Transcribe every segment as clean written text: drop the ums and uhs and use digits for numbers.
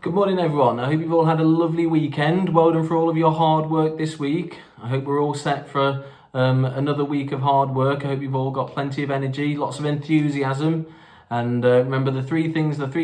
Good morning everyone, I hope you've all had a lovely weekend. Well done for all of your hard work this week. I hope we're all set for another week of hard work. I hope you've all got plenty of energy, lots of enthusiasm. And remember the three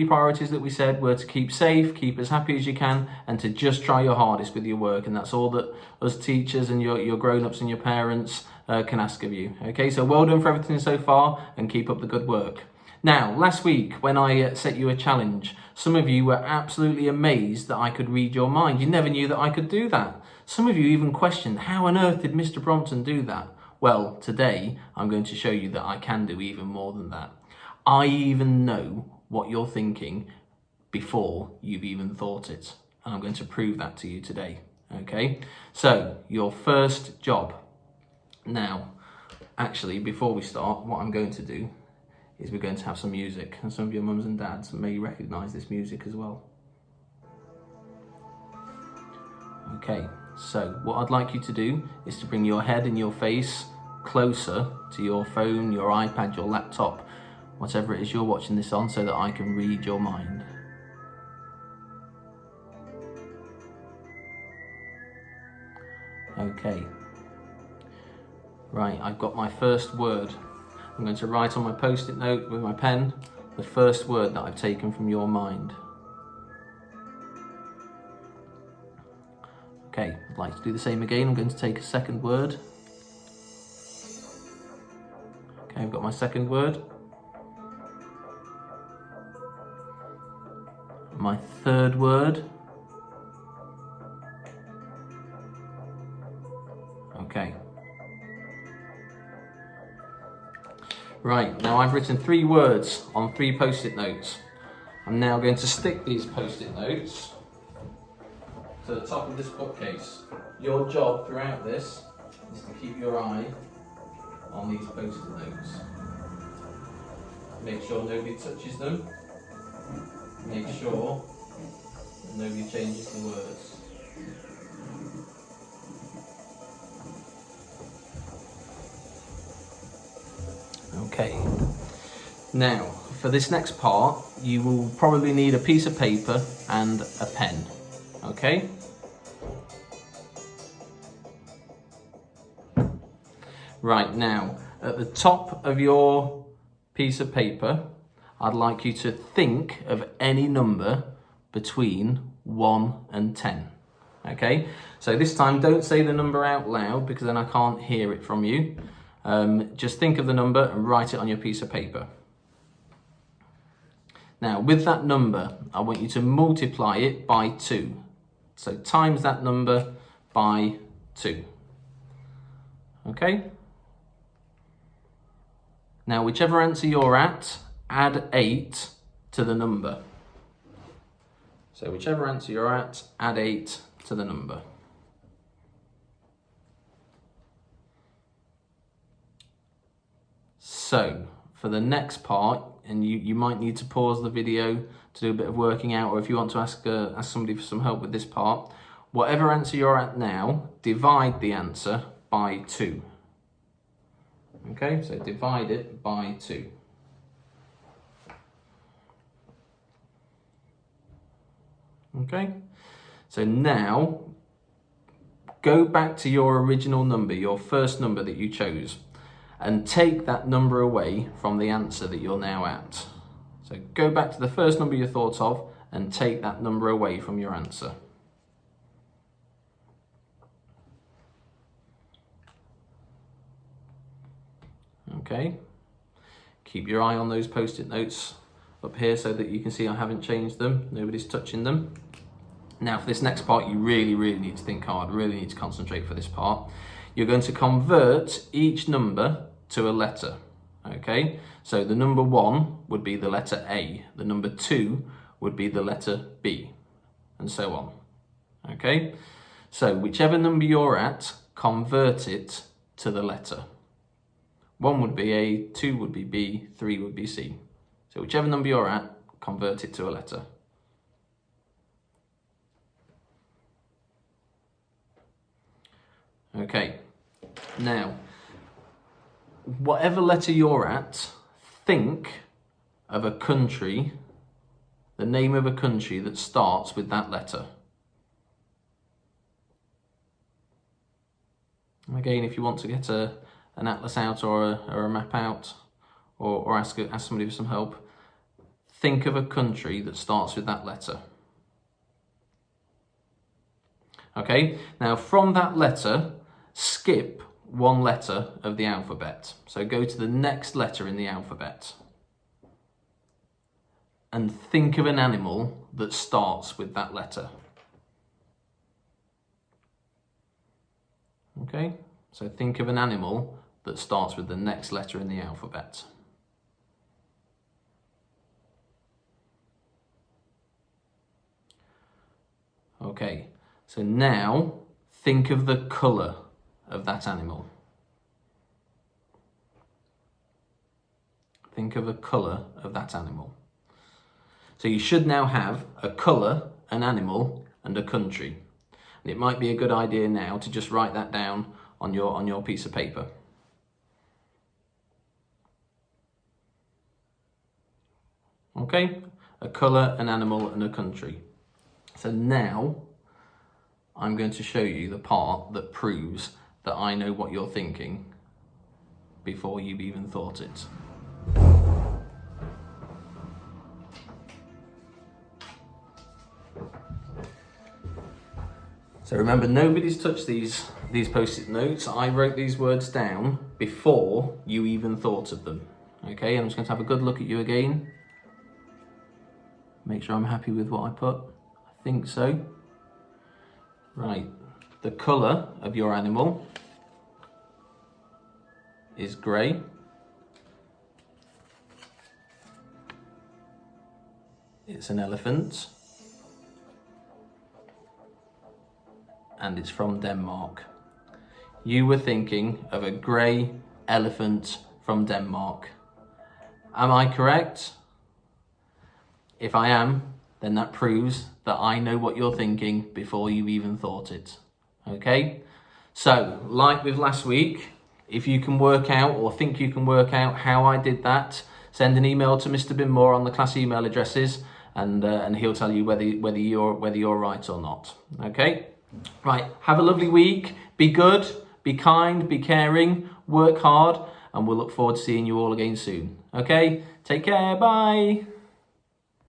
priorities that we said were to keep safe, keep as happy as you can, and to just try your hardest with your work. And that's all that us teachers and your grown-ups and your parents can ask of you. Okay, so well done for everything so far and keep up the good work. Now, last week when I set you a challenge, some of you were absolutely amazed that I could read your mind. You never knew that I could do that. Some of you even questioned, how on earth did Mr. Brompton do that? Well, today I'm going to show you that I can do even more than that. I even know what you're thinking before you've even thought it. And I'm going to prove that to you today. Okay? So, your first job. Now, actually, before we start, what I'm going to do is we're going to have some music, and some of your mums and dads may recognise this music as well. Okay, so what I'd like you to do is to bring your head and your face closer to your phone, your iPad, your laptop, whatever it is you're watching this on, so that I can read your mind. Okay. Right, I've got my first word. I'm going to write on my post-it note with my pen the first word that I've taken from your mind. Okay, I'd like to do the same again. I'm going to take a second word. Okay, I've got my second word. My third word. Okay. Right, now I've written 3 words on 3 post-it notes. I'm now going to stick these post-it notes to the top of this bookcase. Your job throughout this is to keep your eye on these post-it notes. Make sure nobody touches them. Make sure that nobody changes the words. Okay, now for this next part you will probably need a piece of paper and a pen, okay? Right, now at the top of your piece of paper I'd like you to think of any number between 1 and 10, okay? So this time don't say the number out loud because then I can't hear it from you. Just think of the number and write it on your piece of paper. Now, with that number, I want you to multiply it by 2. So times that number by 2. Okay? Now, whichever answer you're at, add 8 to the number. So whichever answer you're at, add 8 to the number. So, for the next part, and you might need to pause the video to do a bit of working out, or if you want to ask somebody for some help with this part, whatever answer you're at now, divide the answer by 2. Okay, so divide it by 2. Okay, so now go back to your original number, your first number that you chose, and take that number away from the answer that you're now at. So go back to the first number you thought of and take that number away from your answer. Okay, keep your eye on those post-it notes up here so that you can see I haven't changed them, nobody's touching them. Now for this next part you really need to think hard, really need to concentrate for this part. You're going to convert each number to a letter, okay? So the number 1 would be the letter A, the number 2 would be the letter B, and so on, okay? So whichever number you're at, convert it to the letter. 1 would be A, 2 would be B, 3 would be C. So whichever number you're at, convert it to a letter. Okay, now, whatever letter you're at, think of a country the name of a country that starts with that letter. Again, if you want to get an atlas out or a map out, or ask somebody for some help, think of a country that starts with that letter. Okay, now from that letter, skip one letter of the alphabet. So go to the next letter in the alphabet and think of an animal that starts with that letter. Okay, so think of an animal that starts with the next letter in the alphabet. Okay, so now think of the colour of that animal. Think of the colour of that animal. So you should now have a colour, an animal, and a country. And it might be a good idea now to just write that down on your piece of paper. Okay, a colour, an animal, and a country. So now I'm going to show you the part that proves that I know what you're thinking before you've even thought it. So remember, nobody's touched these post-it notes. I wrote these words down before you even thought of them. Okay, I'm just going to have a good look at you again. Make sure I'm happy with what I put. I think so. Right, the colour of your animal is grey. It's an elephant. And it's from Denmark. You were thinking of a grey elephant from Denmark. Am I correct? If I am, then that proves that I know what you're thinking before you even thought it. Okay? So, like with last week, if you can work out or think you can work out how I did that, send an email to Mr. Binmore on the class email addresses, and he'll tell you whether you're right or not. Okay? Right, have a lovely week. Be good, be kind, be caring, work hard, and we'll look forward to seeing you all again soon. Okay? Take care, bye.